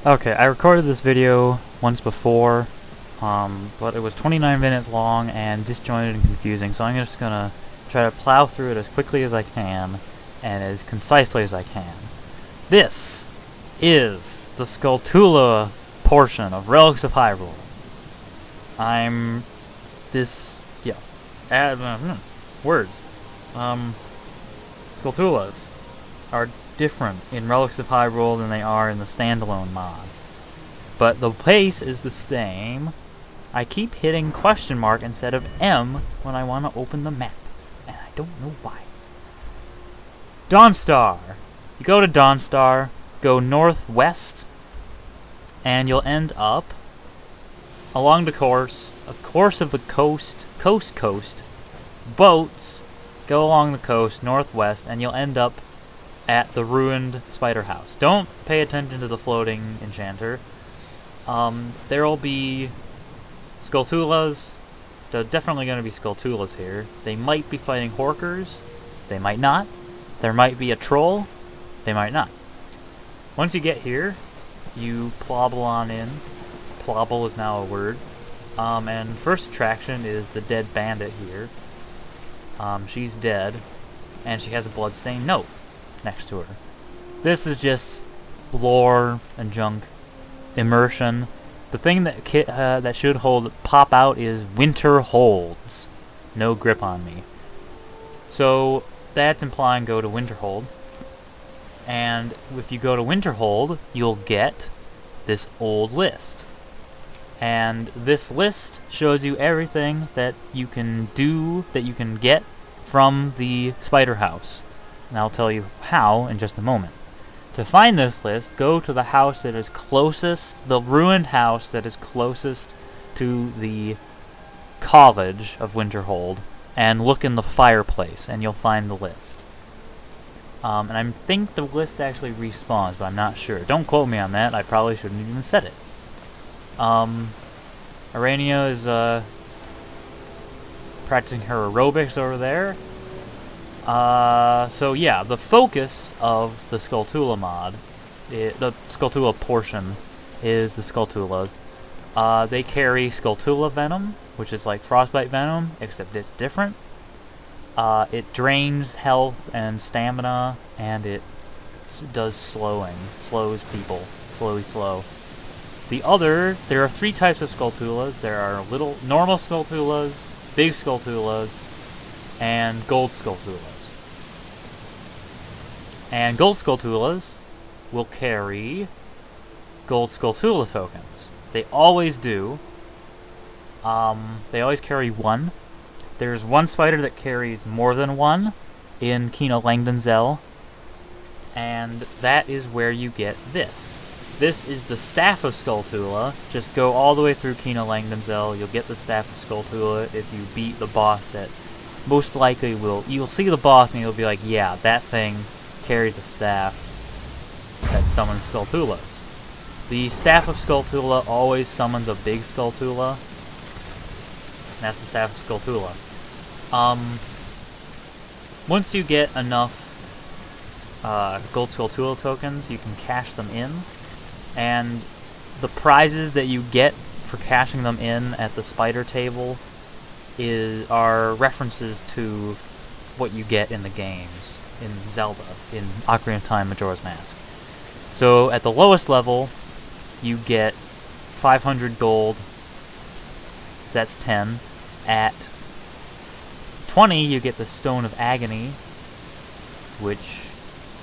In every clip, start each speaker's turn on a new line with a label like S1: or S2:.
S1: Okay, I recorded this video once before, but it was 29 minutes long and disjointed and confusing, so I'm just gonna try to plow through it as quickly as I can and as concisely as I can. This is the Skulltula portion of Relics of Hyrule. Words. Skulltulas are different in Relics of Hyrule than they are in the standalone mod. But the pace is the same. I keep hitting question mark instead of M when I want to open the map, and I don't know why. Dawnstar. You go to Dawnstar, go northwest, and you'll end up along the course of the coast, boats go along the coast northwest, and you'll end up at the ruined spider house. Don't pay attention to the floating enchanter. There'll be Skulltulas. There are definitely going to be Skulltulas here. They might be fighting Horkers. They might not. There might be a troll. They might not. Once you get here, you plobble on in. Plobble is now a word. And first attraction is the dead bandit here. She's dead, and she has a bloodstained note next to her. This is just lore and junk. Immersion. The thing that should pop out is winter holds. No grip on me. So that's implying go to Winterhold. And if you go to Winterhold, you'll get this old list. And this list shows you everything that you can do, that you can get from the spider house. And I'll tell you how in just a moment. To find this list, go to the house that is closest, the ruined house that is closest to the college of Winterhold, and look in the fireplace, and you'll find the list. And I think the list actually respawns, but I'm not sure. Don't quote me on that, I probably shouldn't have even said it. Arania is practicing her aerobics over there. So yeah, the focus of the Skulltula mod, the Skulltula portion, is the Skulltulas. They carry Skulltula venom, which is like frostbite venom, except it's different. It drains health and stamina, and it does slowing. Slows people. Slow. There are three types of Skulltulas. There are normal Skulltulas, big Skulltulas, and Gold Skulltulas. And Gold Skulltulas will carry Gold Skulltula tokens. They always do. They always carry one. There's one spider that carries more than one in Kino Langdonzell, and that is where you get this. This is the Staff of Skulltula. Just go all the way through Kino Langdonzell. You'll get the Staff of Skulltula if you beat the boss that most likely you'll see the boss and you'll be like, yeah, that thing carries a staff that summons Skulltulas. The Staff of Skulltula always summons a big Skulltula. And that's the Staff of Skulltula. Once you get enough Gold Skulltula tokens, you can cash them in. And the prizes that you get for cashing them in at the spider table are references to what you get in the games, in Zelda, in Ocarina of Time Majora's Mask. So at the lowest level, you get 500 gold. That's 10. At 20, you get the Stone of Agony, which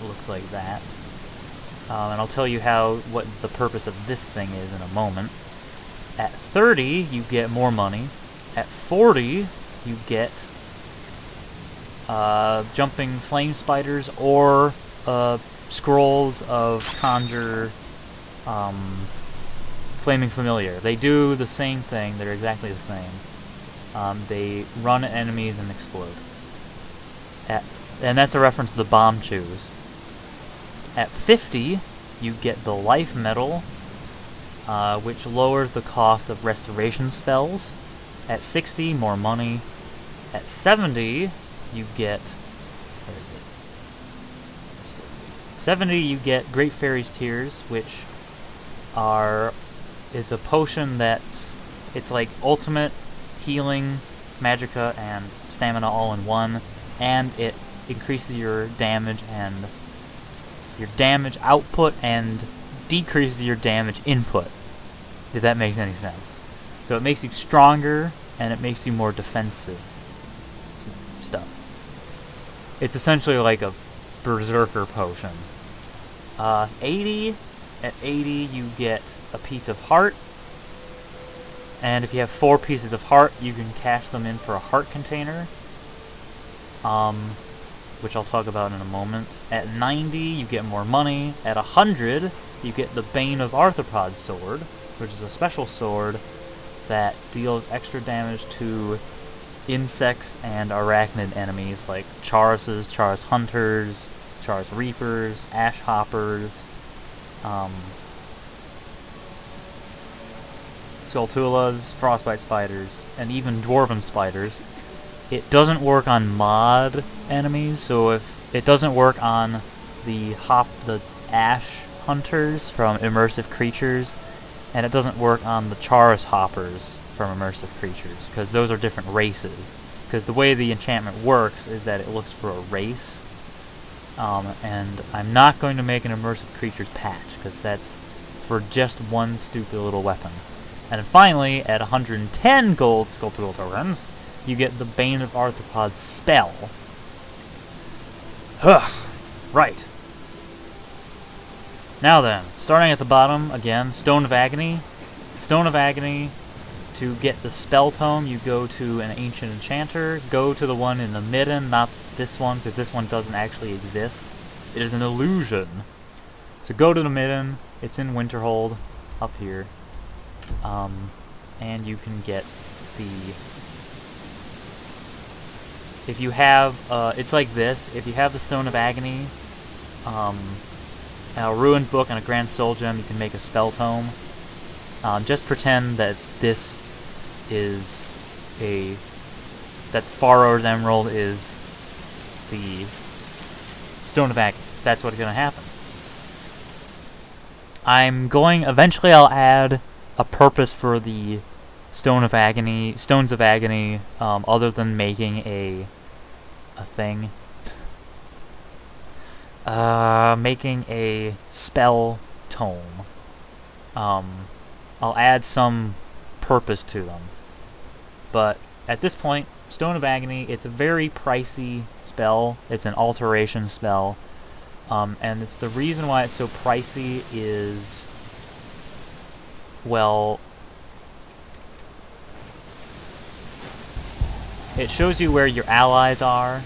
S1: looks like that. And I'll tell you what the purpose of this thing is in a moment. At 30, you get more money. At 40, you get jumping flame spiders or scrolls of conjure flaming familiar. They do the same thing. They're exactly the same. They run at enemies and explode. And that's a reference to the bomb chews. At 50, you get the life medal, which lowers the cost of restoration spells. At 60, more money. At 70, you get... Where is it? 70, you get Great Fairy's Tears, which is a potion it's like ultimate healing, magicka, and stamina all in one, and it increases your damage output and decreases your damage input, if that makes any sense. So it makes you stronger and it makes you more defensive stuff. It's essentially like a berserker potion. 80, at 80 you get a piece of heart, and if you have 4 pieces of heart you can cash them in for a heart container, which I'll talk about in a moment. At 90 you get more money. At 100 you get the Bane of Arthropods sword, which is a special sword that deals extra damage to insects and arachnid enemies like Charuses, Charus Hunters, Charus Reapers, Ash Hoppers, Skulltulas, Frostbite Spiders, and even Dwarven Spiders. It doesn't work on mod enemies, so if it doesn't work on the Ash Hunters from Immersive Creatures, and it doesn't work on the Charus Hoppers from Immersive Creatures, because those are different races. Because the way the enchantment works is that it looks for a race, and I'm not going to make an Immersive Creatures patch, because that's for just one stupid little weapon. And finally, at 110 Gold Skulltula Tokens, you get the Bane of Arthropods spell. Right. Now then, starting at the bottom, again, Stone of Agony. Stone of Agony, to get the spell tome, you go to an Ancient Enchanter. Go to the one in the midden, not this one, because this one doesn't actually exist. It is an illusion. So go to the midden, it's in Winterhold, up here. And you can get if you have, it's like this, if you have the Stone of Agony, a Ruined Book and a Grand Soul Gem, you can make a spell tome. Just pretend that this is that Faro's Emerald is the Stone of Agony. That's what's going to happen. Eventually I'll add a purpose for the Stones of Agony, other than making a thing. Making a spell tome. I'll add some purpose to them. But at this point, Stone of Agony, it's a very pricey spell. It's an alteration spell. And it's the reason why it's so pricey is, well, it shows you where your allies are,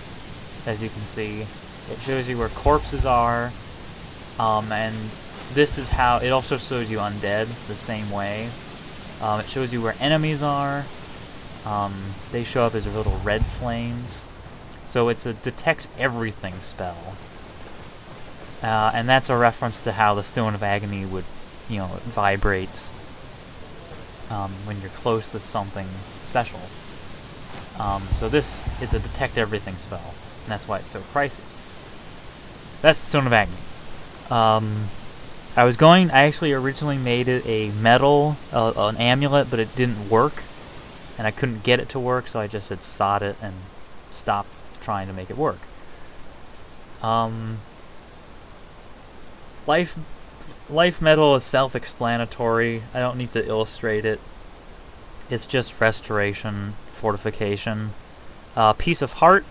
S1: as you can see. It shows you where corpses are, and this is how, it also shows you undead the same way. It shows you where enemies are. They show up as little red flames. So it's a detect everything spell. And that's a reference to how the Stone of Agony would, it vibrates when you're close to something special. So this is a detect everything spell, and that's why it's so pricey. That's the Stone of Agony. I actually originally made it a metal, an amulet, but it didn't work, and I couldn't get it to work, so I just had sod it and stopped trying to make it work. Life metal is self-explanatory. I don't need to illustrate it. It's just restoration, fortification. Piece of heart.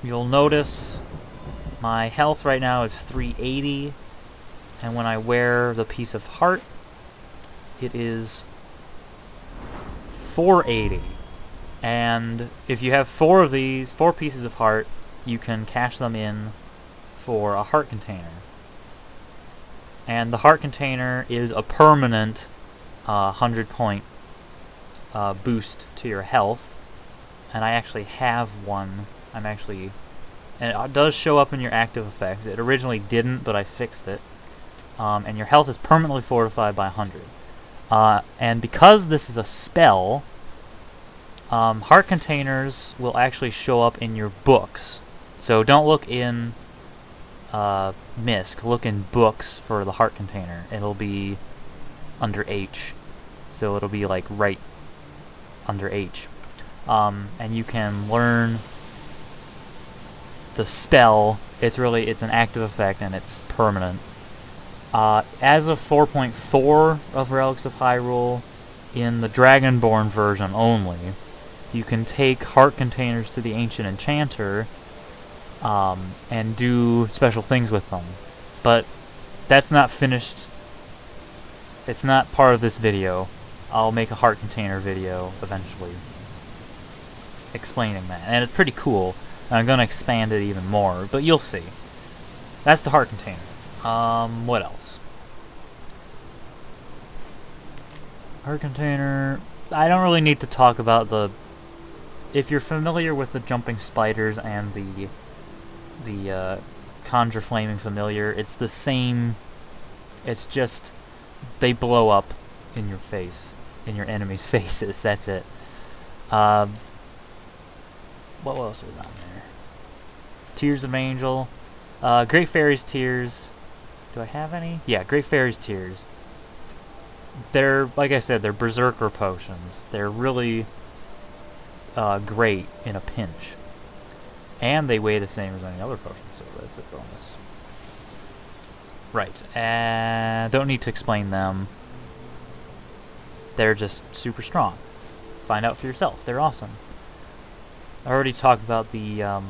S1: You'll notice my health right now is 380, and when I wear the piece of heart, it is 480. And if you have 4 of these, 4 pieces of heart, you can cash them in for a heart container. And the heart container is a permanent 100-point boost to your health. And I actually have one. And it does show up in your active effects. It originally didn't, but I fixed it. And your health is permanently fortified by 100. And because this is a spell, heart containers will actually show up in your books. So don't look in misc, look in books for the heart container. It'll be under H. So it'll be like right under H. And you can learn the spell. It's an active effect and it's permanent. As of 4.4 of Relics of Hyrule, in the Dragonborn version only, you can take heart containers to the Ancient Enchanter and do special things with them. But that's not finished. It's not part of this video. I'll make a heart container video eventually explaining that. And it's pretty cool. I'm going to expand it even more, but you'll see. That's the heart container. What else? Heart container... I don't really need to talk about the... If you're familiar with the jumping spiders and the conjure flaming familiar, it's the same... It's just... They blow up in your face. In your enemies' faces. That's it. What else was on there? Tears of an Angel. Great Fairy's Tears. Do I have any? Yeah, Great Fairy's Tears. They're, like I said, they're berserker potions. They're really great in a pinch. And they weigh the same as any other potion, so that's a bonus. Right. Don't need to explain them. They're just super strong. Find out for yourself. They're awesome. I already talked about the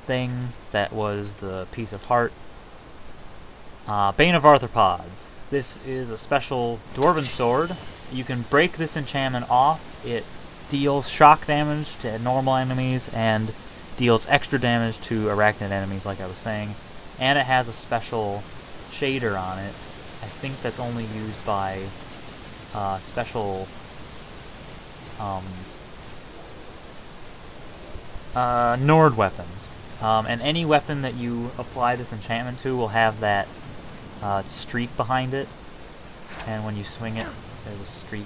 S1: thing that was the piece of heart. Bane of Arthropods. This is a special dwarven sword. You can break this enchantment off. It deals shock damage to normal enemies and deals extra damage to arachnid enemies, like I was saying. And it has a special shader on it. I think that's only used by special Nord weapons. And any weapon that you apply this enchantment to will have that streak behind it. And when you swing it, there's a streak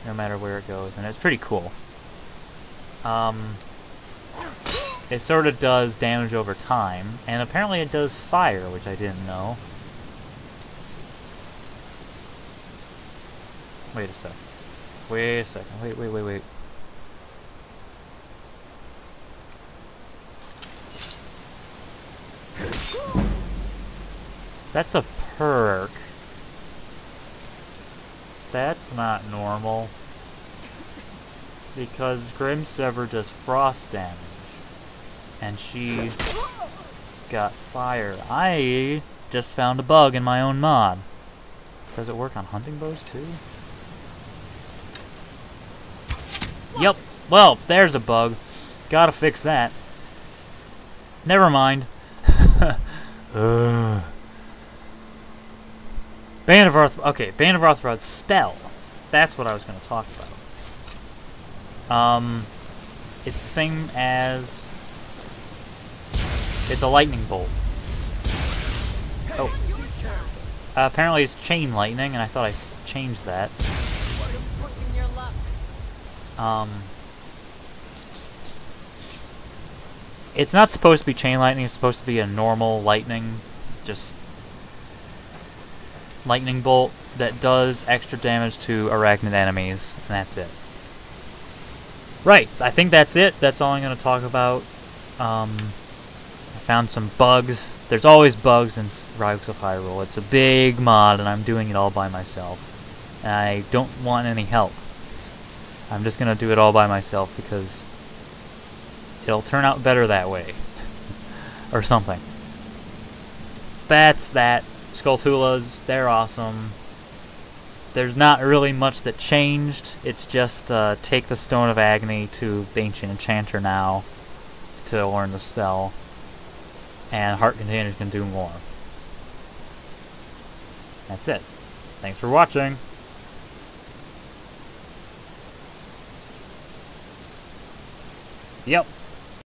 S1: no matter where it goes. And it's pretty cool. It sort of does damage over time. And apparently it does fire, which I didn't know. Wait a sec. Wait a second. Wait. That's a perk. That's not normal. Because Grimsever does frost damage. And she got fire. I just found a bug in my own mod. Does it work on hunting bows too? Yep. Well, there's a bug. Gotta fix that. Never mind. Bane of Arthropods spell. That's what I was going to talk about. It's the same as... It's a lightning bolt. Oh. Apparently it's chain lightning, and I thought I changed that. It's not supposed to be chain lightning, it's supposed to be a normal lightning, just lightning bolt that does extra damage to arachnid enemies, and that's it. Right, I think that's it. That's all I'm going to talk about. I found some bugs. There's always bugs in Relics of Hyrule. It's a big mod, and I'm doing it all by myself. And I don't want any help. I'm just going to do it all by myself because it'll turn out better that way. Or something. That's that. Skulltulas, they're awesome. There's not really much that changed. It's just take the Stone of Agony to the Ancient Enchanter now to learn the spell. And heart containers can do more. That's it. Thanks for watching. Yep.